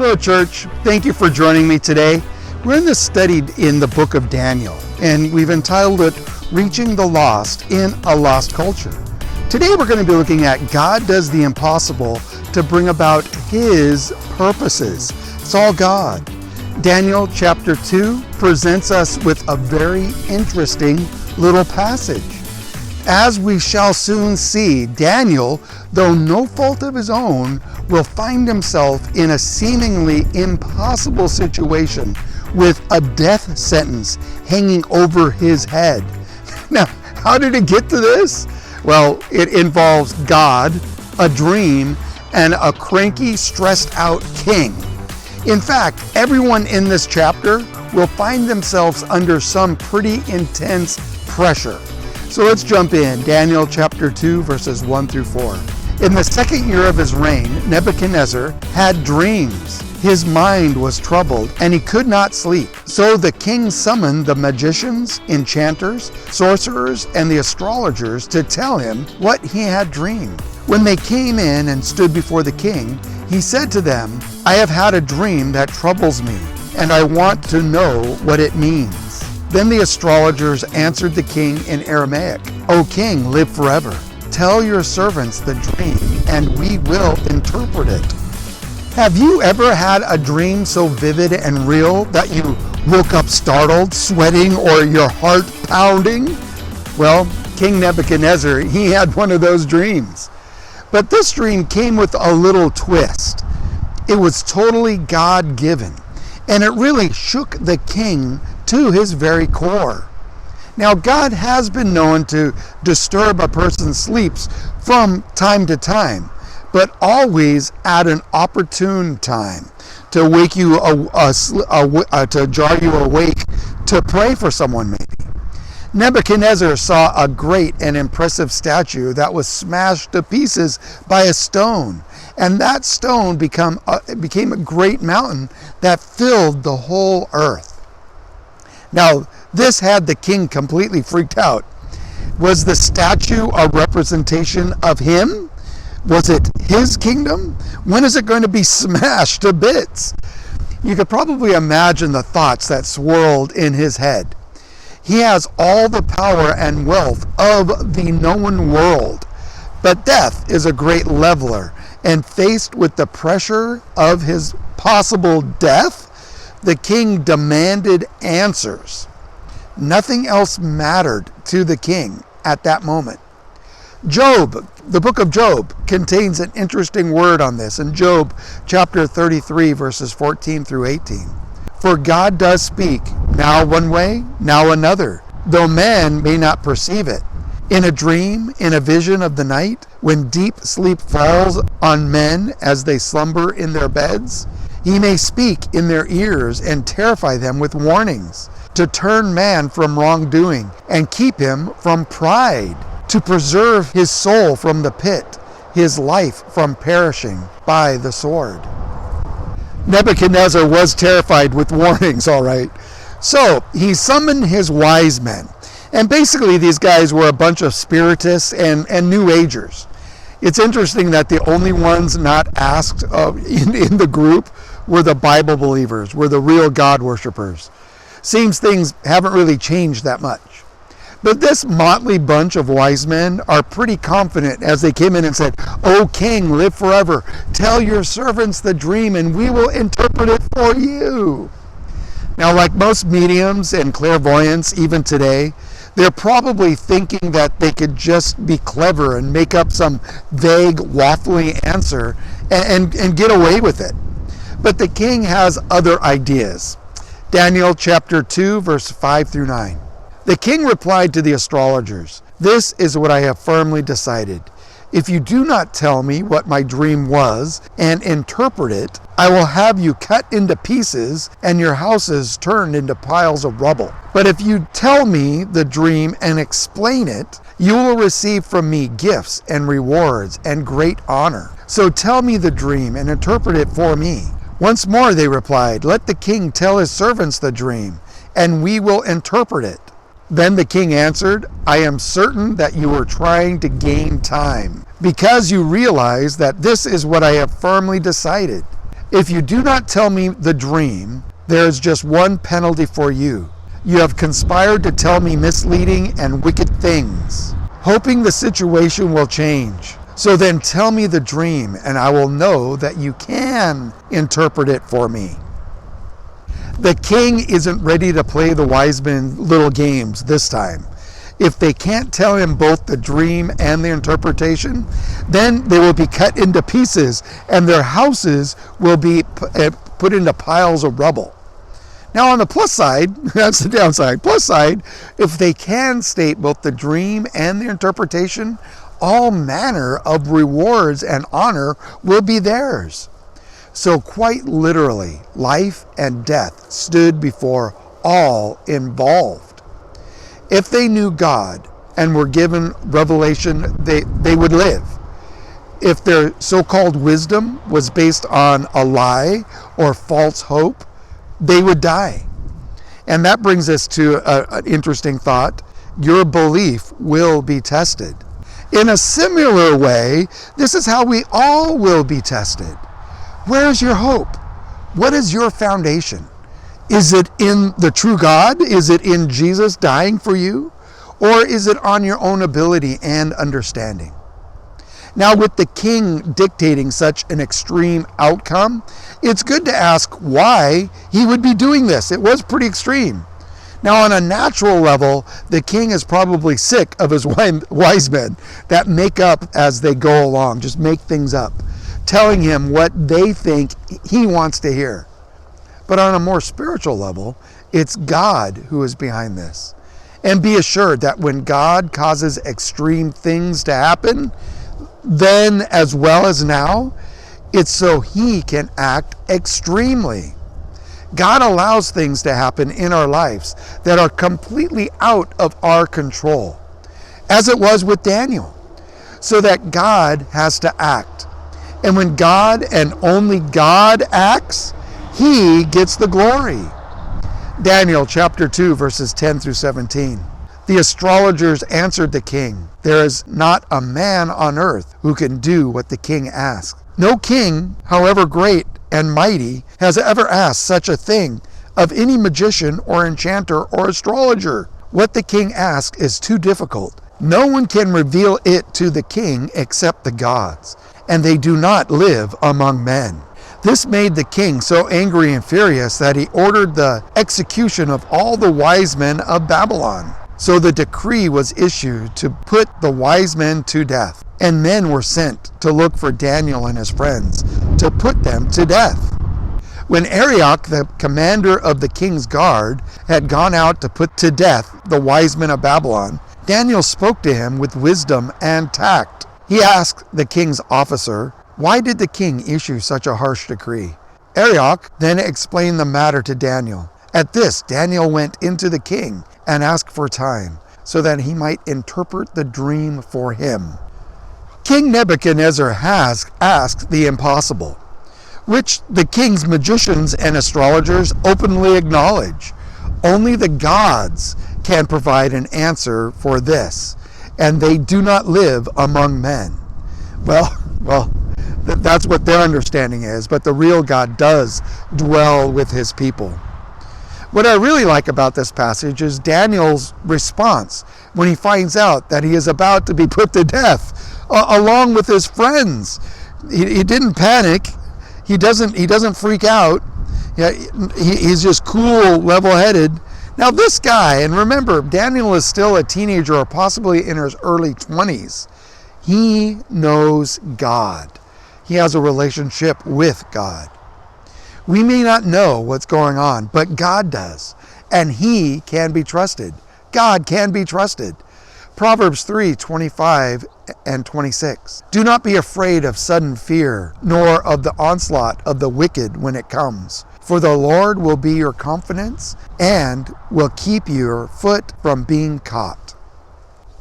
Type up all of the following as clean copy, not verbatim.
Hello, church. Thank you for joining me today. We're in this study in the book of Daniel, and we've entitled it, Reaching the Lost in a Lost Culture. Today we're going to be looking at God does the impossible to bring about His purposes. It's all God. Daniel chapter 2 presents us with a very interesting little passage. As we shall soon see, Daniel, though no fault of his own, will find himself in a seemingly impossible situation with a death sentence hanging over his head. Now, how did it get to this? Well, it involves God, a dream, and a cranky, stressed out king. In fact, everyone in this chapter will find themselves under some pretty intense pressure. So let's jump in. Daniel chapter 2, verses 1 through 4. In the second year of his reign, Nebuchadnezzar had dreams. His mind was troubled, and he could not sleep. So the king summoned the magicians, enchanters, sorcerers, and the astrologers to tell him what he had dreamed. When they came in and stood before the king, he said to them, "I have had a dream that troubles me, and I want to know what it means." Then the astrologers answered the king in Aramaic, "O king, live forever. Tell your servants the dream, and we will interpret it." Have you ever had a dream so vivid and real that you woke up startled, sweating, or your heart pounding? Well, King Nebuchadnezzar, he had one of those dreams. But this dream came with a little twist. It was totally God-given, and it really shook the king to his very core. Now, God has been known to disturb a person's sleeps from time to time, but always at an opportune time to wake you, to jar you awake, to pray for someone maybe. Nebuchadnezzar saw a great and impressive statue that was smashed to pieces by a stone, and that stone became a great mountain that filled the whole earth. Now, this had the king completely freaked out. Was the statue a representation of him? Was it his kingdom? When is it going to be smashed to bits? You could probably imagine the thoughts that swirled in his head. He has all the power and wealth of the known world, but death is a great leveler, and faced with the pressure of his possible death, the king demanded answers. Nothing else mattered to the king at that moment. Job, the book of Job, contains an interesting word on this in Job chapter 33, verses 14 through 18. For God does speak, now one way, now another, though man may not perceive it. In a dream, in a vision of the night, when deep sleep falls on men as they slumber in their beds, he may speak in their ears and terrify them with warnings, to turn man from wrongdoing and keep him from pride, to preserve his soul from the pit, his life from perishing by the sword. Nebuchadnezzar was terrified with warnings, all right. So he summoned his wise men. And basically these guys were a bunch of spiritists and New Agers. It's interesting that the only ones not asked in the group were the Bible believers, were the real God worshipers. Seems things haven't really changed that much. But this motley bunch of wise men are pretty confident as they came in and said, "O king, live forever. Tell your servants the dream and we will interpret it for you." Now, like most mediums and clairvoyants even today, they're probably thinking that they could just be clever and make up some vague, waffly answer and get away with it. But the king has other ideas. Daniel chapter 2, verse 5 through 9. The king replied to the astrologers, "This is what I have firmly decided. If you do not tell me what my dream was and interpret it, I will have you cut into pieces and your houses turned into piles of rubble. But if you tell me the dream and explain it, you will receive from me gifts and rewards and great honor. So tell me the dream and interpret it for me." Once more they replied, "Let the king tell his servants the dream, and we will interpret it." Then the king answered, "I am certain that you are trying to gain time, because you realize that this is what I have firmly decided. If you do not tell me the dream, there is just one penalty for you. You have conspired to tell me misleading and wicked things, hoping the situation will change. So then tell me the dream, and I will know that you can interpret it for me. The king isn't ready to play the wise men little games this time. If they can't tell him both the dream and the interpretation, then they will be cut into pieces and their houses will be put into piles of rubble. Now on the plus side, that's the downside. Plus side, if they can state both the dream and the interpretation, all manner of rewards and honor will be theirs. So quite literally, life and death stood before all involved. If they knew God and were given revelation, they would live. If their so-called wisdom was based on a lie or false hope, they would die. And that brings us to an interesting thought. Your belief will be tested. In a similar way, this is how we all will be tested. Where is your hope? What is your foundation? Is it in the true God? Is it in Jesus dying for you? Or is it on your own ability and understanding? Now, with the king dictating such an extreme outcome, it's good to ask why he would be doing this. It was pretty extreme. Now, on a natural level, the king is probably sick of his wise men that make up as they go along, just make things up, telling him what they think he wants to hear. But on a more spiritual level, it's God who is behind this. And be assured that when God causes extreme things to happen, then as well as now, it's so he can act extremely. God allows things to happen in our lives that are completely out of our control, as it was with Daniel, so that God has to act. And when God and only God acts, he gets the glory. Daniel chapter 2, verses 10 through 17. The astrologers answered the king, "There is not a man on earth who can do what the king asks. No king, however great and mighty, has ever asked such a thing of any magician or enchanter or astrologer. What the king asks is too difficult. No one can reveal it to the king except the gods, and they do not live among men." This made the king so angry and furious that he ordered the execution of all the wise men of Babylon. So the decree was issued to put the wise men to death, and men were sent to look for Daniel and his friends to put them to death. When Arioch, the commander of the king's guard, had gone out to put to death the wise men of Babylon, Daniel spoke to him with wisdom and tact. He asked the king's officer, "Why did the king issue such a harsh decree?" Arioch then explained the matter to Daniel. At this, Daniel went into the king and asked for time, so that he might interpret the dream for him. King Nebuchadnezzar has asked the impossible, which the king's magicians and astrologers openly acknowledge. Only the gods can provide an answer for this, and they do not live among men. Well, that's what their understanding is, but the real God does dwell with his people. What I really like about this passage is Daniel's response when he finds out that he is about to be put to death along with his friends. He didn't panic. He doesn't freak out. He's just cool, level-headed. Now this guy, and remember, Daniel is still a teenager or possibly in his early 20s. He knows God. He has a relationship with God. We may not know what's going on, but God does, and he can be trusted. God can be trusted. Proverbs 3:25 and 26. Do not be afraid of sudden fear, nor of the onslaught of the wicked when it comes. For the Lord will be your confidence and will keep your foot from being caught.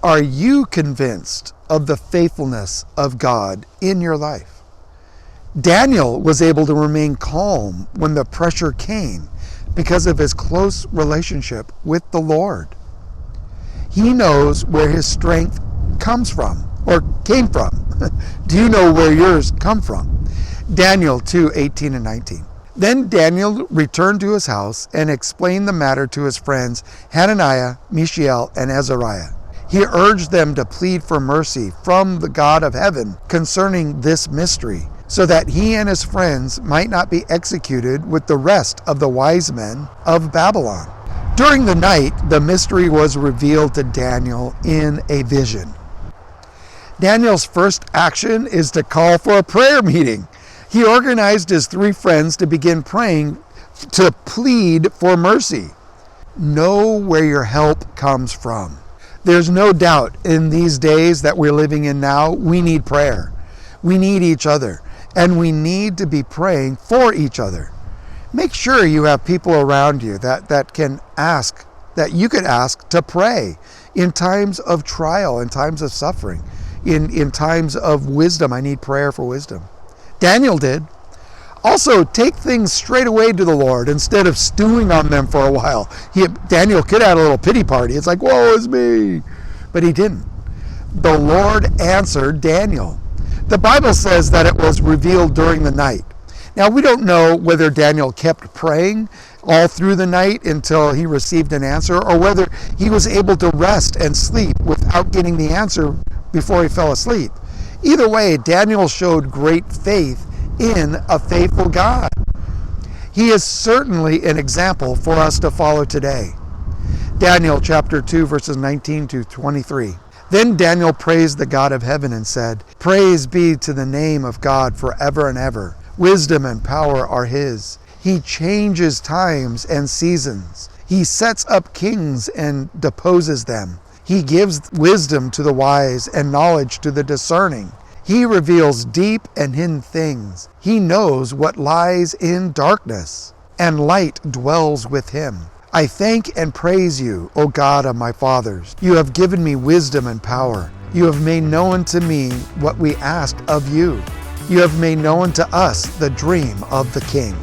Are you convinced of the faithfulness of God in your life? Daniel was able to remain calm when the pressure came because of his close relationship with the Lord. He knows where his strength comes from or came from. Do you know where yours come from? Daniel 2:18 and 19. Then Daniel returned to his house and explained the matter to his friends Hananiah, Mishael, and Azariah. He urged them to plead for mercy from the God of heaven concerning this mystery, so that he and his friends might not be executed with the rest of the wise men of Babylon. During the night, the mystery was revealed to Daniel in a vision. Daniel's first action is to call for a prayer meeting. He organized his three friends to begin praying to plead for mercy. Know where your help comes from. There's no doubt in these days that we're living in now, we need prayer. We need each other, and we need to be praying for each other. Make sure you have people around you that can ask, that you could ask to pray in times of trial, in times of suffering, in times of wisdom. I need prayer for wisdom. Daniel did. Also, take things straight away to the Lord instead of stewing on them for a while. Daniel could have had a little pity party. It's like, woe is me. But he didn't. The Lord answered Daniel. The Bible says that it was revealed during the night. Now, we don't know whether Daniel kept praying all through the night until he received an answer, or whether he was able to rest and sleep without getting the answer before he fell asleep. Either way, Daniel showed great faith in a faithful God. He is certainly an example for us to follow today. Daniel chapter 2, verses 19 to 23. Then Daniel praised the God of heaven and said, Praise be to the name of God forever and ever. Wisdom and power are his. He changes times and seasons. He sets up kings and deposes them. He gives wisdom to the wise and knowledge to the discerning. He reveals deep and hidden things. He knows what lies in darkness, and light dwells with him. I thank and praise you, O God of my fathers. You have given me wisdom and power. You have made known to me what we asked of you. You have made known to us the dream of the king.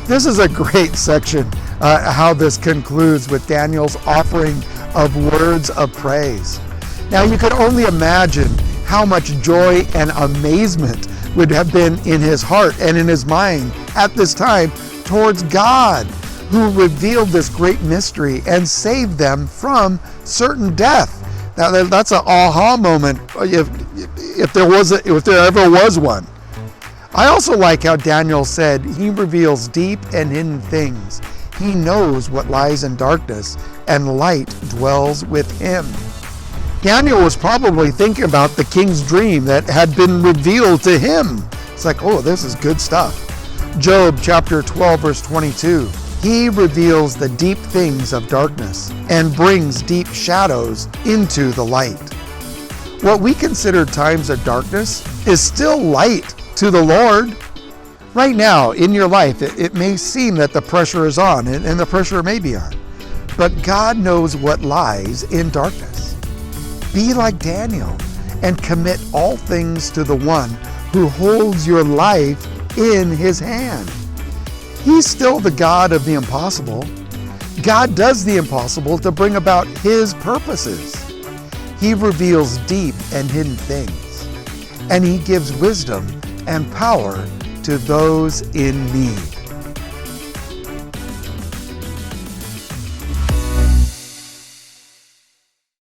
This is a great section, how this concludes with Daniel's offering of words of praise. Now you can only imagine how much joy and amazement would have been in his heart and in his mind at this time towards God, who revealed this great mystery and saved them from certain death. Now that's an aha moment if there ever was one. I also like how Daniel said he reveals deep and hidden things. He knows what lies in darkness, and light dwells with him. Daniel was probably thinking about the king's dream that had been revealed to him. It's like, oh, this is good stuff. Job chapter 12, verse 22. He reveals the deep things of darkness and brings deep shadows into the light. What we consider times of darkness is still light to the Lord. Right now in your life, it may seem that the pressure is on, and the pressure may be on, but God knows what lies in darkness. Be like Daniel and commit all things to the one who holds your life in his hand. He's still the God of the impossible. God does the impossible to bring about his purposes. He reveals deep and hidden things, and he gives wisdom and power to those in need.